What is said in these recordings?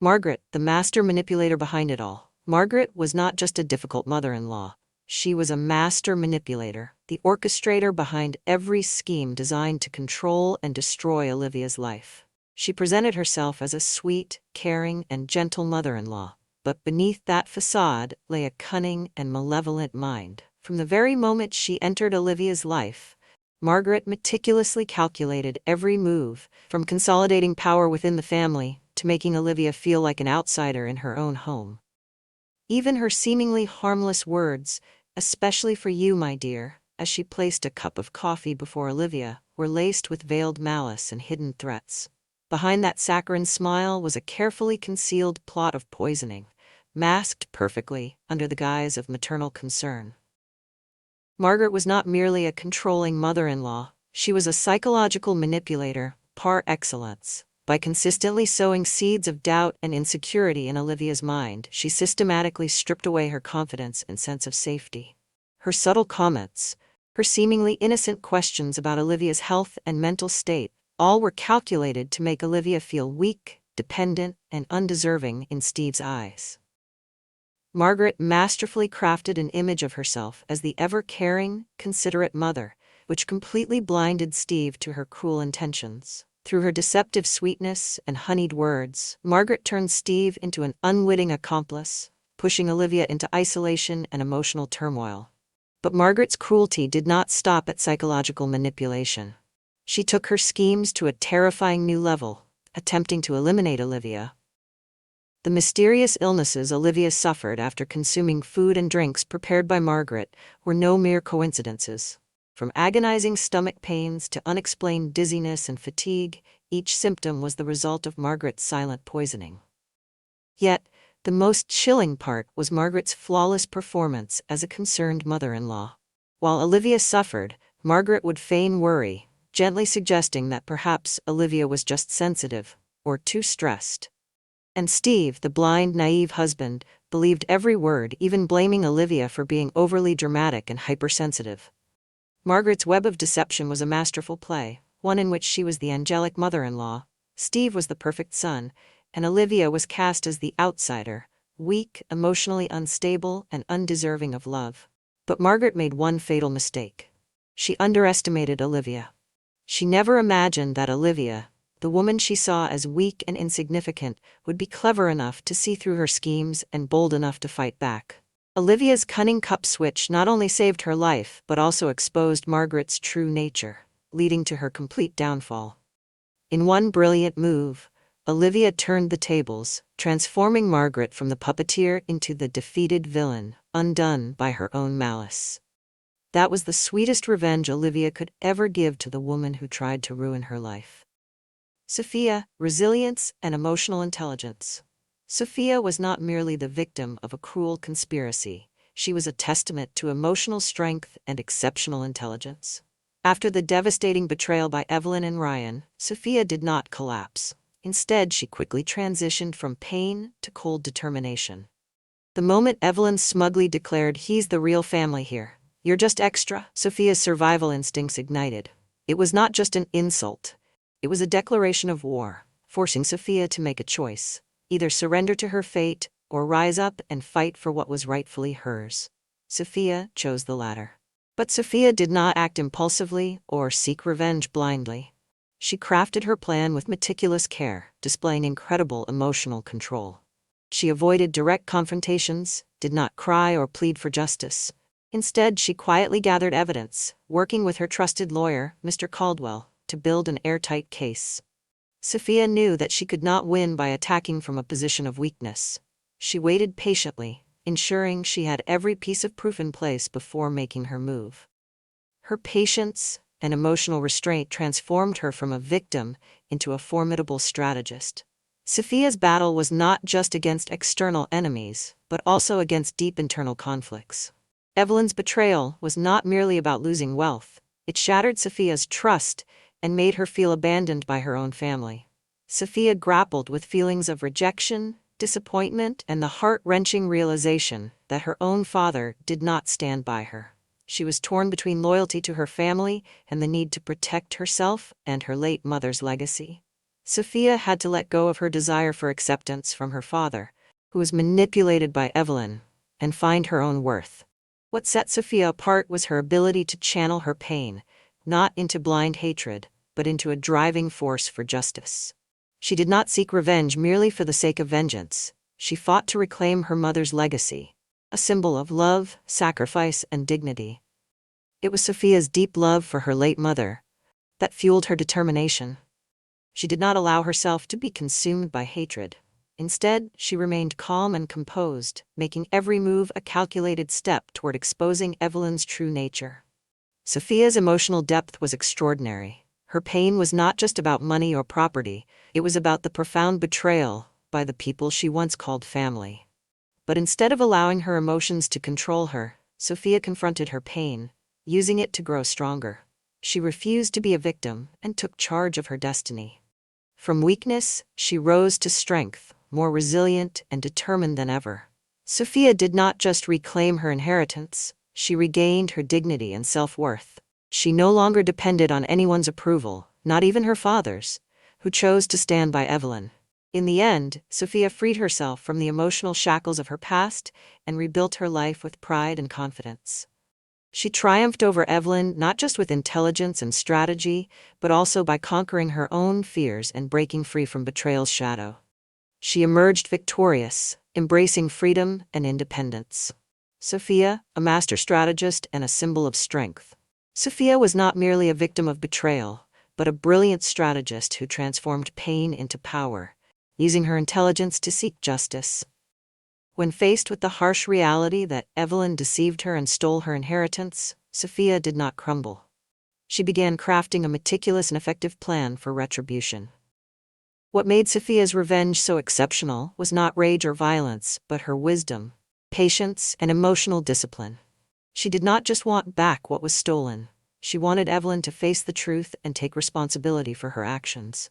Margaret, the master manipulator behind it all. Margaret was not just a difficult mother-in-law. She was a master manipulator, the orchestrator behind every scheme designed to control and destroy Olivia's life. She presented herself as a sweet, caring, and gentle mother-in-law, but beneath that facade lay a cunning and malevolent mind. From the very moment she entered Olivia's life, Margaret meticulously calculated every move, from consolidating power within the family to making Olivia feel like an outsider in her own home. Even her seemingly harmless words, "especially for you, my dear," as she placed a cup of coffee before Olivia, were laced with veiled malice and hidden threats. Behind that saccharine smile was a carefully concealed plot of poisoning, masked perfectly under the guise of maternal concern. Margaret was not merely a controlling mother-in-law, she was a psychological manipulator par excellence. By consistently sowing seeds of doubt and insecurity in Olivia's mind, she systematically stripped away her confidence and sense of safety. Her subtle comments, her seemingly innocent questions about Olivia's health and mental state, all were calculated to make Olivia feel weak, dependent, and undeserving in Steve's eyes. Margaret masterfully crafted an image of herself as the ever-caring, considerate mother, which completely blinded Steve to her cruel intentions. Through her deceptive sweetness and honeyed words, Margaret turned Steve into an unwitting accomplice, pushing Olivia into isolation and emotional turmoil. But Margaret's cruelty did not stop at psychological manipulation. She took her schemes to a terrifying new level, attempting to eliminate Olivia. The mysterious illnesses Olivia suffered after consuming food and drinks prepared by Margaret were no mere coincidences. From agonizing stomach pains to unexplained dizziness and fatigue, each symptom was the result of Margaret's silent poisoning. Yet, the most chilling part was Margaret's flawless performance as a concerned mother-in-law. While Olivia suffered, Margaret would feign worry, gently suggesting that perhaps Olivia was just sensitive or too stressed. And Steve, the blind, naive husband, believed every word, even blaming Olivia for being overly dramatic and hypersensitive. Margaret's web of deception was a masterful play, one in which she was the angelic mother-in-law, Steve was the perfect son, and Olivia was cast as the outsider, weak, emotionally unstable, and undeserving of love. But Margaret made one fatal mistake. She underestimated Olivia. She never imagined that Olivia, the woman she saw as weak and insignificant, would be clever enough to see through her schemes and bold enough to fight back. Olivia's cunning cup switch not only saved her life but also exposed Margaret's true nature, leading to her complete downfall. In one brilliant move, Olivia turned the tables, transforming Margaret from the puppeteer into the defeated villain, undone by her own malice. That was the sweetest revenge Olivia could ever give to the woman who tried to ruin her life. Sophia, resilience and emotional intelligence. Sophia was not merely the victim of a cruel conspiracy, she was a testament to emotional strength and exceptional intelligence. After the devastating betrayal by Evelyn and Ryan, Sophia did not collapse. Instead, she quickly transitioned from pain to cold determination. The moment Evelyn smugly declared, "He's the real family here, you're just extra," Sophia's survival instincts ignited. It was not just an insult, it was a declaration of war, forcing Sophia to make a choice. Either surrender to her fate, or rise up and fight for what was rightfully hers. Sophia chose the latter. But Sophia did not act impulsively or seek revenge blindly. She crafted her plan with meticulous care, displaying incredible emotional control. She avoided direct confrontations, did not cry or plead for justice. Instead, she quietly gathered evidence, working with her trusted lawyer, Mr. Caldwell, to build an airtight case. Sophia knew that she could not win by attacking from a position of weakness. She waited patiently, ensuring she had every piece of proof in place before making her move. Her patience and emotional restraint transformed her from a victim into a formidable strategist. Sophia's battle was not just against external enemies, but also against deep internal conflicts. Evelyn's betrayal was not merely about losing wealth, it shattered Sophia's trust and made her feel abandoned by her own family. Sophia grappled with feelings of rejection, disappointment, and the heart-wrenching realization that her own father did not stand by her. She was torn between loyalty to her family and the need to protect herself and her late mother's legacy. Sophia had to let go of her desire for acceptance from her father, who was manipulated by Evelyn, and find her own worth. What set Sophia apart was her ability to channel her pain, not into blind hatred, but into a driving force for justice. She did not seek revenge merely for the sake of vengeance. She fought to reclaim her mother's legacy, a symbol of love, sacrifice, and dignity. It was Sophia's deep love for her late mother that fueled her determination. She did not allow herself to be consumed by hatred. Instead, she remained calm and composed, making every move a calculated step toward exposing Evelyn's true nature. Sophia's emotional depth was extraordinary. Her pain was not just about money or property, it was about the profound betrayal by the people she once called family. But instead of allowing her emotions to control her, Sophia confronted her pain, using it to grow stronger. She refused to be a victim and took charge of her destiny. From weakness, she rose to strength, more resilient and determined than ever. Sophia did not just reclaim her inheritance, she regained her dignity and self-worth. She no longer depended on anyone's approval, not even her father's, who chose to stand by Evelyn. In the end, Sophia freed herself from the emotional shackles of her past and rebuilt her life with pride and confidence. She triumphed over Evelyn not just with intelligence and strategy, but also by conquering her own fears and breaking free from betrayal's shadow. She emerged victorious, embracing freedom and independence. Sophia, a master strategist and a symbol of strength. Sophia was not merely a victim of betrayal, but a brilliant strategist who transformed pain into power, using her intelligence to seek justice. When faced with the harsh reality that Evelyn deceived her and stole her inheritance, Sophia did not crumble. She began crafting a meticulous and effective plan for retribution. What made Sophia's revenge so exceptional was not rage or violence, but her wisdom, patience, and emotional discipline. She did not just want back what was stolen. She wanted Evelyn to face the truth and take responsibility for her actions.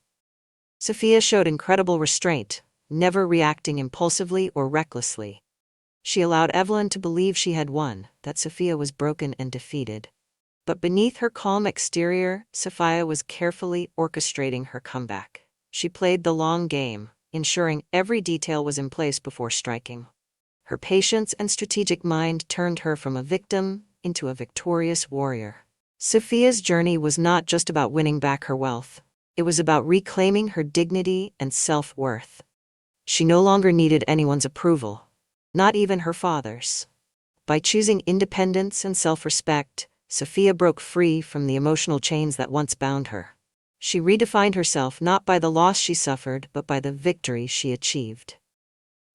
Sophia showed incredible restraint, never reacting impulsively or recklessly. She allowed Evelyn to believe she had won, that Sophia was broken and defeated. But beneath her calm exterior, Sophia was carefully orchestrating her comeback. She played the long game, ensuring every detail was in place before striking. Her patience and strategic mind turned her from a victim into a victorious warrior. Sophia's journey was not just about winning back her wealth. It was about reclaiming her dignity and self-worth. She no longer needed anyone's approval, not even her father's. By choosing independence and self-respect, Sophia broke free from the emotional chains that once bound her. She redefined herself not by the loss she suffered, but by the victory she achieved.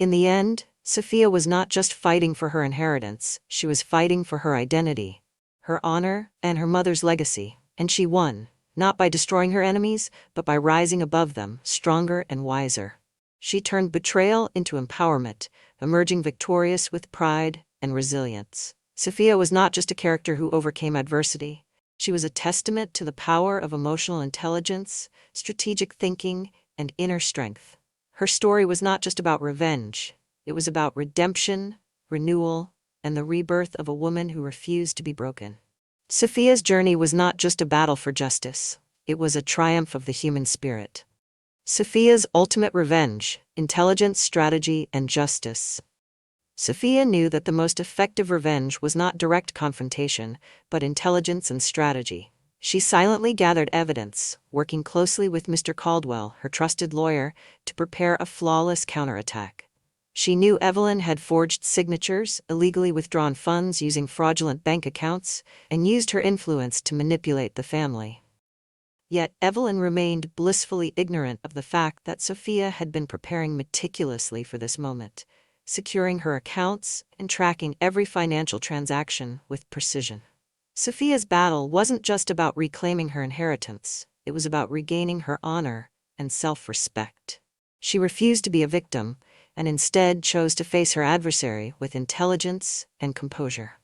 In the end, Sophia was not just fighting for her inheritance, she was fighting for her identity, her honor, and her mother's legacy, and she won, not by destroying her enemies, but by rising above them, stronger and wiser. She turned betrayal into empowerment, emerging victorious with pride and resilience. Sophia was not just a character who overcame adversity. She was a testament to the power of emotional intelligence, strategic thinking, and inner strength. Her story was not just about revenge. It was about redemption, renewal, and the rebirth of a woman who refused to be broken. Sophia's journey was not just a battle for justice. It was a triumph of the human spirit. Sophia's ultimate revenge, intelligence, strategy, and justice. Sophia knew that the most effective revenge was not direct confrontation, but intelligence and strategy. She silently gathered evidence, working closely with Mr. Caldwell, her trusted lawyer, to prepare a flawless counterattack. She knew Evelyn had forged signatures, illegally withdrawn funds using fraudulent bank accounts, and used her influence to manipulate the family. Yet Evelyn remained blissfully ignorant of the fact that Sophia had been preparing meticulously for this moment, securing her accounts and tracking every financial transaction with precision. Sophia's battle wasn't just about reclaiming her inheritance, it was about regaining her honor and self-respect. She refused to be a victim, and instead chose to face her adversary with intelligence and composure.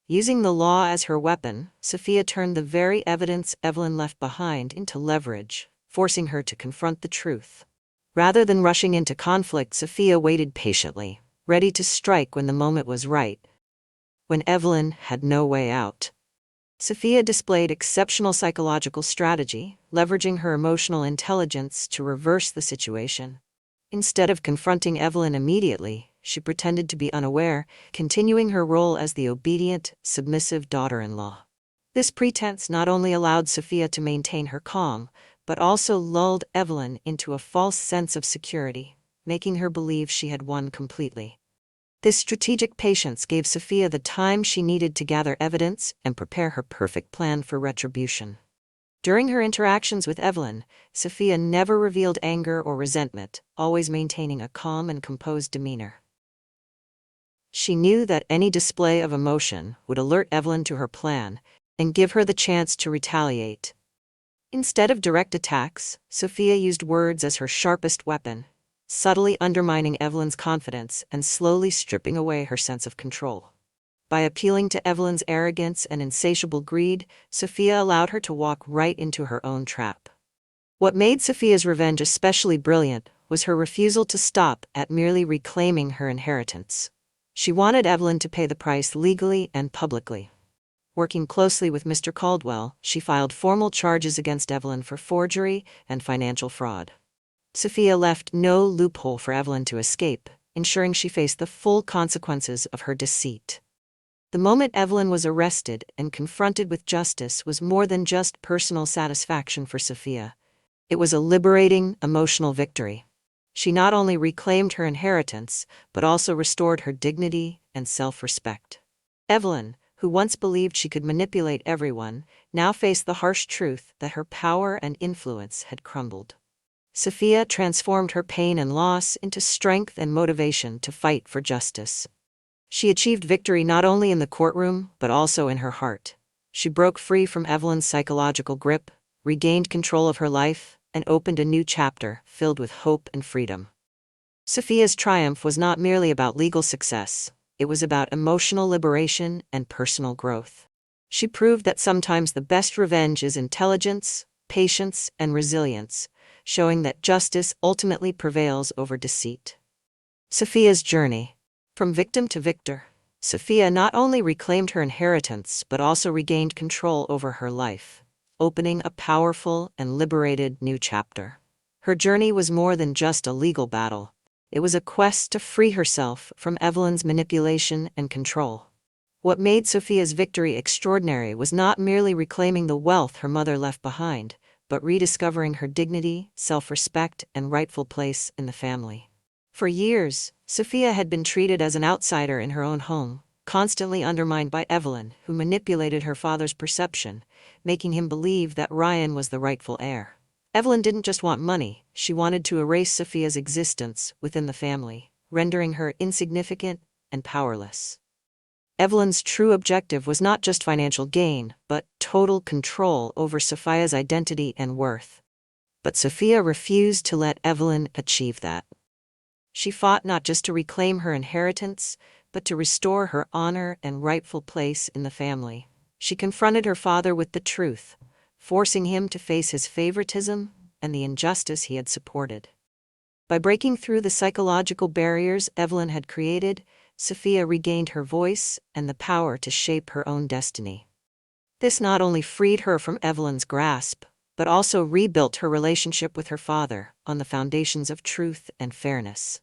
Using the law as her weapon, Sophia turned the very evidence Evelyn left behind into leverage, forcing her to confront the truth. Rather than rushing into conflict, Sophia waited patiently, ready to strike when the moment was right. When Evelyn had no way out, Sophia displayed exceptional psychological strategy, leveraging her emotional intelligence to reverse the situation. Instead of confronting Evelyn immediately, she pretended to be unaware, continuing her role as the obedient, submissive daughter-in-law. This pretense not only allowed Sophia to maintain her calm, but also lulled Evelyn into a false sense of security, making her believe she had won completely. This strategic patience gave Sophia the time she needed to gather evidence and prepare her perfect plan for retribution. During her interactions with Evelyn, Sophia never revealed anger or resentment, always maintaining a calm and composed demeanor. She knew that any display of emotion would alert Evelyn to her plan and give her the chance to retaliate. Instead of direct attacks, Sophia used words as her sharpest weapon, subtly undermining Evelyn's confidence and slowly stripping away her sense of control. By appealing to Evelyn's arrogance and insatiable greed, Sophia allowed her to walk right into her own trap. What made Sophia's revenge especially brilliant was her refusal to stop at merely reclaiming her inheritance. She wanted Evelyn to pay the price legally and publicly. Working closely with Mr. Caldwell, she filed formal charges against Evelyn for forgery and financial fraud. Sophia left no loophole for Evelyn to escape, ensuring she faced the full consequences of her deceit. The moment Evelyn was arrested and confronted with justice was more than just personal satisfaction for Sophia. It was a liberating, emotional victory. She not only reclaimed her inheritance, but also restored her dignity and self-respect. Evelyn, who once believed she could manipulate everyone, now faced the harsh truth that her power and influence had crumbled. Sophia transformed her pain and loss into strength and motivation to fight for justice. She achieved victory not only in the courtroom, but also in her heart. She broke free from Evelyn's psychological grip, regained control of her life, and opened a new chapter filled with hope and freedom. Sophia's triumph was not merely about legal success, it was about emotional liberation and personal growth. She proved that sometimes the best revenge is intelligence, patience, and resilience, showing that justice ultimately prevails over deceit. Sophia's journey. From victim to victor, Sophia not only reclaimed her inheritance but also regained control over her life, opening a powerful and liberated new chapter. Her journey was more than just a legal battle. It was a quest to free herself from Evelyn's manipulation and control. What made Sophia's victory extraordinary was not merely reclaiming the wealth her mother left behind, but rediscovering her dignity, self-respect, and rightful place in the family. For years, Sophia had been treated as an outsider in her own home, constantly undermined by Evelyn, who manipulated her father's perception, making him believe that Ryan was the rightful heir. Evelyn didn't just want money, she wanted to erase Sophia's existence within the family, rendering her insignificant and powerless. Evelyn's true objective was not just financial gain, but total control over Sophia's identity and worth. But Sophia refused to let Evelyn achieve that. She fought not just to reclaim her inheritance, but to restore her honor and rightful place in the family. She confronted her father with the truth, forcing him to face his favoritism and the injustice he had supported. By breaking through the psychological barriers Evelyn had created, Sophia regained her voice and the power to shape her own destiny. This not only freed her from Evelyn's grasp, but also rebuilt her relationship with her father on the foundations of truth and fairness.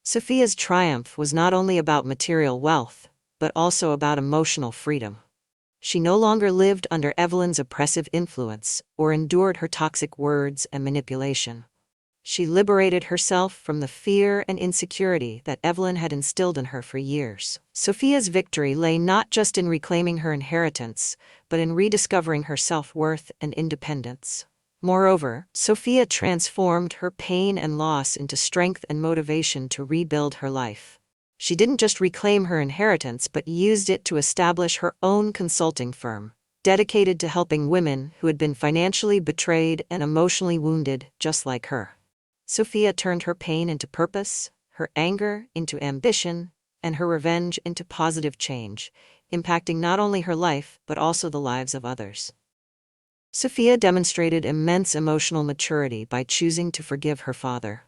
Sophia's triumph was not only about material wealth, but also about emotional freedom. She no longer lived under Evelyn's oppressive influence or endured her toxic words and manipulation. She liberated herself from the fear and insecurity that Evelyn had instilled in her for years. Sophia's victory lay not just in reclaiming her inheritance, but in rediscovering her self-worth and independence. Moreover, Sophia transformed her pain and loss into strength and motivation to rebuild her life. She didn't just reclaim her inheritance but used it to establish her own consulting firm, dedicated to helping women who had been financially betrayed and emotionally wounded just like her. Sophia turned her pain into purpose, her anger into ambition, and her revenge into positive change, impacting not only her life but also the lives of others. Sophia demonstrated immense emotional maturity by choosing to forgive her father.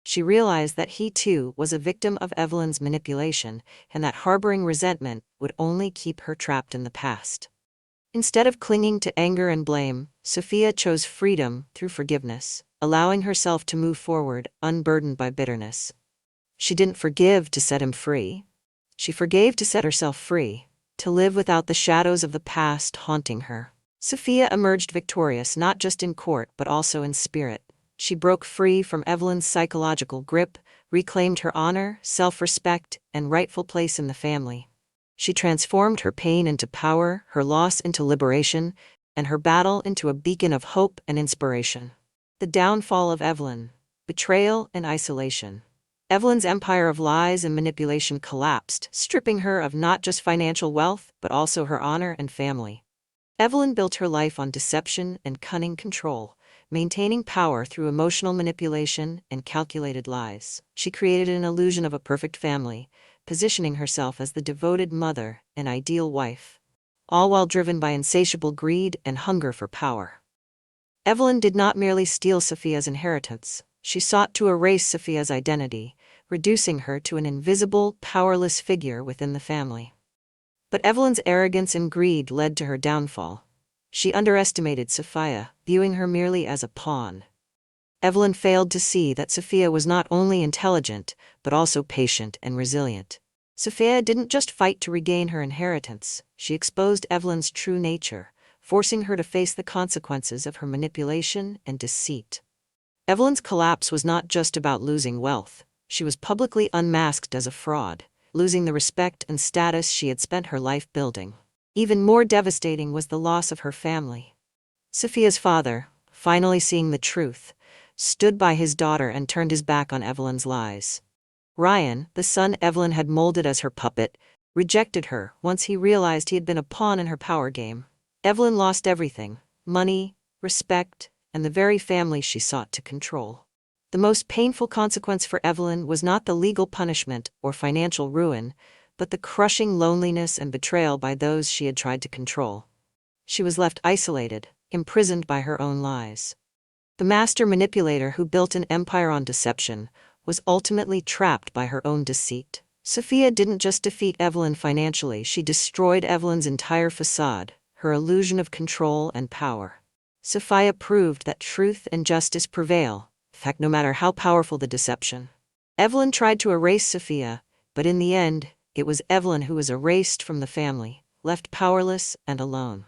She realized that he too was a victim of Evelyn's manipulation and that harboring resentment would only keep her trapped in the past. Instead of clinging to anger and blame, Sophia chose freedom through forgiveness, allowing herself to move forward unburdened by bitterness. She didn't forgive to set him free. She forgave to set herself free, to live without the shadows of the past haunting her. Sophia emerged victorious not just in court but also in spirit. She broke free from Evelyn's psychological grip, reclaimed her honor, self-respect, and rightful place in the family. She transformed her pain into power, her loss into liberation, and her battle into a beacon of hope and inspiration. The downfall of Evelyn, betrayal and isolation. Evelyn's empire of lies and manipulation collapsed, stripping her of not just financial wealth but also her honor and family. Evelyn built her life on deception and cunning control, maintaining power through emotional manipulation and calculated lies. She created an illusion of a perfect family, positioning herself as the devoted mother and ideal wife, all while driven by insatiable greed and hunger for power. Evelyn did not merely steal Sophia's inheritance, she sought to erase Sophia's identity, reducing her to an invisible, powerless figure within the family. But Evelyn's arrogance and greed led to her downfall. She underestimated Sophia, viewing her merely as a pawn. Evelyn failed to see that Sophia was not only intelligent, but also patient and resilient. Sophia didn't just fight to regain her inheritance, she exposed Evelyn's true nature, forcing her to face the consequences of her manipulation and deceit. Evelyn's collapse was not just about losing wealth, she was publicly unmasked as a fraud, losing the respect and status she had spent her life building. Even more devastating was the loss of her family. Sophia's father, finally seeing the truth, stood by his daughter and turned his back on Evelyn's lies. Ryan, the son Evelyn had molded as her puppet, rejected her once he realized he had been a pawn in her power game. Evelyn lost everything: money, respect, and the very family she sought to control. The most painful consequence for Evelyn was not the legal punishment or financial ruin, but the crushing loneliness and betrayal by those she had tried to control. She was left isolated, imprisoned by her own lies. The master manipulator who built an empire on deception was ultimately trapped by her own deceit. Sophia didn't just defeat Evelyn financially, she destroyed Evelyn's entire facade, her illusion of control and power. Sophia proved that truth and justice prevail, in fact, no matter how powerful the deception. Evelyn tried to erase Sophia, but in the end, it was Evelyn who was erased from the family, left powerless and alone.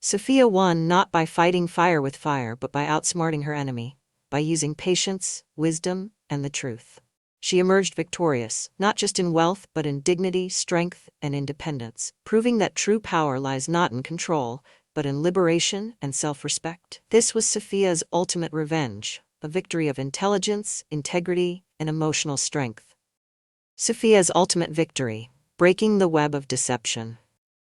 Sophia won not by fighting fire with fire but by outsmarting her enemy, by using patience, wisdom, and the truth. She emerged victorious, not just in wealth but in dignity, strength, and independence, proving that true power lies not in control, but in liberation and self-respect. This was Sophia's ultimate revenge, a victory of intelligence, integrity, and emotional strength. Sophia's ultimate victory, breaking the web of deception.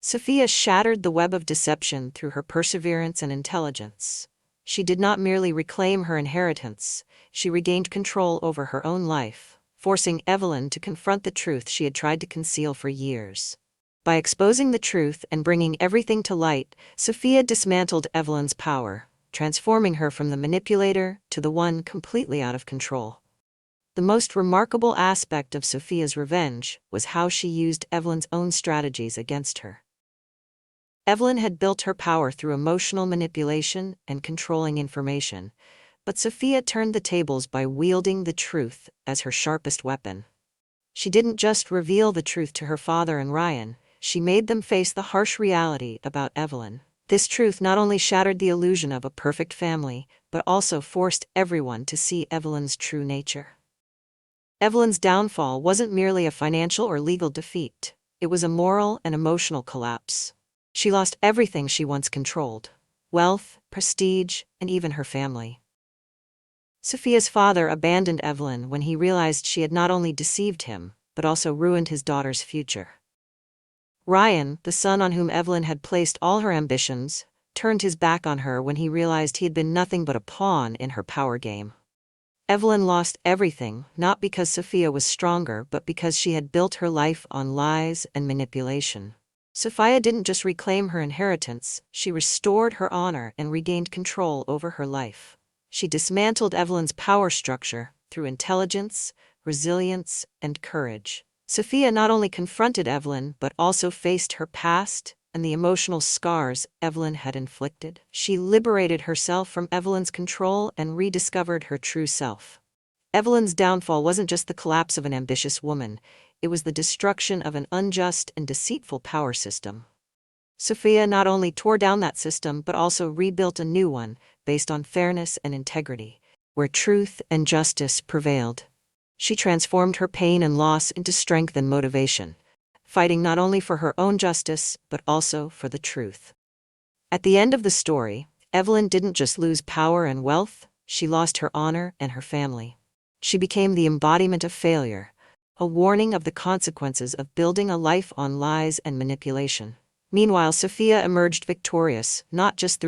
Sophia shattered the web of deception through her perseverance and intelligence. She did not merely reclaim her inheritance, she regained control over her own life, forcing Evelyn to confront the truth she had tried to conceal for years. By exposing the truth and bringing everything to light, Sophia dismantled Evelyn's power, transforming her from the manipulator to the one completely out of control. The most remarkable aspect of Sophia's revenge was how she used Evelyn's own strategies against her. Evelyn had built her power through emotional manipulation and controlling information, but Sophia turned the tables by wielding the truth as her sharpest weapon. She didn't just reveal the truth to her father and Ryan, she made them face the harsh reality about Evelyn. This truth not only shattered the illusion of a perfect family, but also forced everyone to see Evelyn's true nature. Evelyn's downfall wasn't merely a financial or legal defeat, it was a moral and emotional collapse. She lost everything she once controlled: wealth, prestige, and even her family. Sophia's father abandoned Evelyn when he realized she had not only deceived him, but also ruined his daughter's future. Ryan, the son on whom Evelyn had placed all her ambitions, turned his back on her when he realized he had been nothing but a pawn in her power game. Evelyn lost everything, not because Sophia was stronger but because she had built her life on lies and manipulation. Sophia didn't just reclaim her inheritance, she restored her honor and regained control over her life. She dismantled Evelyn's power structure through intelligence, resilience, and courage. Sophia not only confronted Evelyn but also faced her past and the emotional scars Evelyn had inflicted. She liberated herself from Evelyn's control and rediscovered her true self. Evelyn's downfall wasn't just the collapse of an ambitious woman, it was the destruction of an unjust and deceitful power system. Sophia not only tore down that system but also rebuilt a new one based on fairness and integrity, where truth and justice prevailed. She transformed her pain and loss into strength and motivation, fighting not only for her own justice but also for the truth. At the end of the story, Evelyn didn't just lose power and wealth, she lost her honor and her family. She became the embodiment of failure, a warning of the consequences of building a life on lies and manipulation. Meanwhile, Sophia emerged victorious, not just through